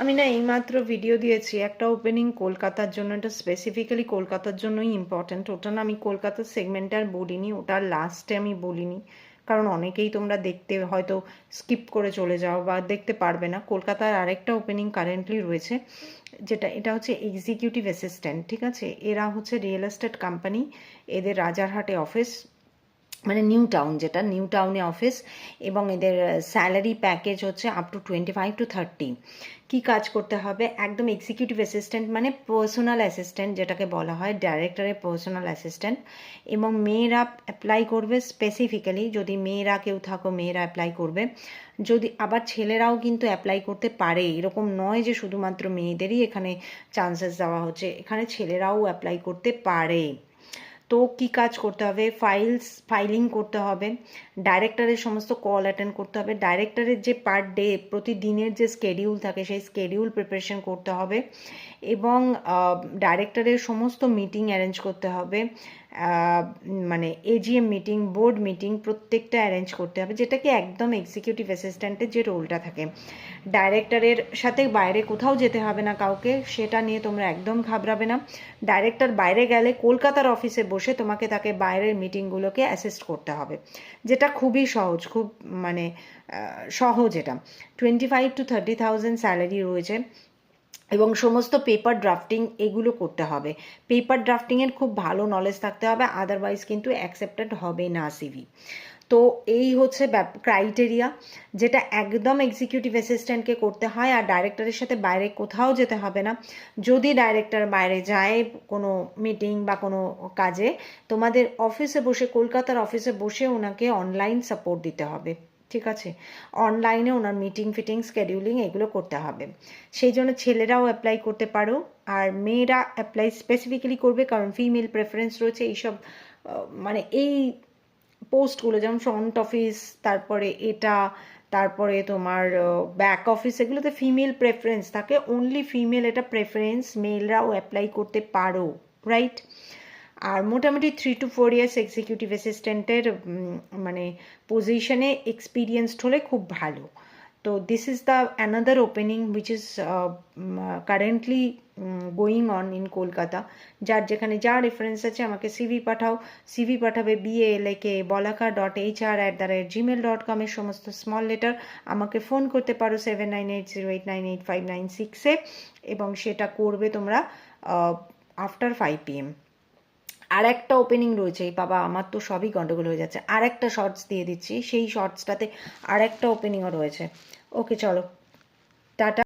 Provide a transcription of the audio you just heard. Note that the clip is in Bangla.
আমি না এইমাত্র ভিডিও দিয়েছি একটা ওপেনিং কলকাতার জন্য, এটা স্পেসিফিক্যালি কলকাতার জন্যই ইম্পর্ট্যান্ট। ওটা না আমি কলকাতার সেগমেন্টে আর বলিনি, ওটার লাস্টে আমি বলিনি, কারণ অনেকেই তোমরা দেখতে হয়তো স্কিপ করে চলে যাও বা দেখতে পারবে না। কলকাতার আরেকটা ওপেনিং কারেন্টলি রয়েছে, এটা হচ্ছে এক্সিকিউটিভ অ্যাসিস্ট্যান্ট। ঠিক আছে, এরা হচ্ছে রিয়েল এস্টেট কোম্পানি, এদের রাজারহাটে অফিস, মানে নিউ টাউন, যেটা নিউ টাউনে অফিস, এবং এদের স্যালারি প্যাকেজ হচ্ছে আপ টু 25 to 30। কী কাজ করতে হবে? একদম এক্সিকিউটিভ অ্যাসিস্ট্যান্ট, মানে পার্সোনাল অ্যাসিস্ট্যান্ট যেটাকে বলা হয়, ডাইরেক্টরের পার্সোনাল অ্যাসিস্ট্যান্ট। এবং মেয়েরা অ্যাপ্লাই করবে, স্পেসিফিক্যালি যদি মেয়েরা কেউ থাকো মেয়েরা অ্যাপ্লাই করবে। যদি আবার ছেলেরাও কিন্তু অ্যাপ্লাই করতে পারে, এরকম নয় যে শুধুমাত্র মেয়েদেরই এখানে চান্সেস দেওয়া হচ্ছে, এখানে ছেলেরাও অ্যাপ্লাই করতে পারে। তো কী কাজ করতে হবে? ফাইলিং করতে হবে, ডাইরেক্টরের সমস্ত কল অ্যাটেন্ড করতে হবে, ডাইরেক্টরের যে পার ডে প্রতিদিনের যে স্কেডিউল থাকে সেই স্কেডিউল প্রিপারেশন করতে হবে, এবং ডাইরেক্টরের সমস্ত মিটিং অ্যারেঞ্জ করতে হবে, মানে এজিএম মিটিং, বোর্ড মিটিং প্রত্যেকটা অ্যারেঞ্জ করতে হবে, যেটাকে একদম এক্সিকিউটিভ অ্যাসিস্ট্যান্টের যে রোলটা থাকে। ডাইরেক্টরের সাথে বাইরে কোথাও যেতে হবে না কাউকে, সেটা নিয়ে তোমরা একদম ঘাবড়াবে না। ডাইরেক্টর বাইরে গেলে কলকাতার অফিসে বসে তোমাকে তাকে বাইরের মিটিংগুলোকে অ্যাসিস্ট করতে হবে, যেটা খুবই সহজ, খুব মানে সহজ। এটা 25 to 30,000 স্যালারি রয়েছে, এবং সমস্ত পেপার ড্রাফটিং এগুলো করতে হবে। পেপার ড্রাফটিংয়ের খুব ভালো নলেজ থাকতে হবে, আদারওয়াইজ কিন্তু অ্যাকসেপ্টেড হবে না সিভি। তো এই হচ্ছে ক্রাইটেরিয়া, যেটা একদম এক্সিকিউটিভ অ্যাসিস্ট্যান্টকে করতে হয়, আর ডাইরেক্টরের সাথে বাইরে কোথাও যেতে হবে না। যদি ডাইরেক্টর বাইরে যায় কোনো মিটিং বা কোনো কাজে, তোমাদের অফিসে বসে, কলকাতার অফিসে বসে ওনাকে অনলাইন সাপোর্ট দিতে হবে। ঠিক আছে, অনলাইনে ওনার মিটিং ফিটিং স্কেডিউলিং এগুলো করতে হবে। সেই জন্য ছেলেরাও অ্যাপ্লাই করতে পারো, আর মেয়েরা অ্যাপ্লাই স্পেসিফিক্যালি করবে, কারণ ফিমেল প্রেফারেন্স রয়েছে এইসব, মানে এই পোস্টগুলো, যেমন ফ্রন্ট অফিস, তারপরে এটা, তারপরে তোমার ব্যাক অফিস, এগুলোতে ফিমেল প্রেফারেন্স থাকে, অনলি ফিমেল এটা প্রেফারেন্স, মেলরাও অ্যাপ্লাই করতে পারো, রাইট? আর মোটামুটি 3 to 4 ইয়ার্স এক্সিকিউটিভ অ্যাসিস্ট্যান্টের মানে পজিশনে এক্সপিরিয়েন্সড হলে খুব ভালো। তো this is the another opening which is currently going on in Kolkata. যার যেখানে যা রেফারেন্স আছে আমাকে সিভি পাঠাও। সিভি পাঠাবে balaka.hr@gmail.com এর সমস্ত স্মল লেটার। আমাকে ফোন করতে পারো 7980898596-এ, এবং সেটা করবে তোমরা আফটার 5 PM। আর একটা ওপেনিং রয়েছে, বাবা আমার তো সবই গন্ডগোল হয়ে যাচ্ছে, আর একটা শর্টস দিয়ে দিচ্ছি, সেই শর্টসটাতে আর একটা ওপেনিংও রয়েছে। ওকে চলো, টাটা।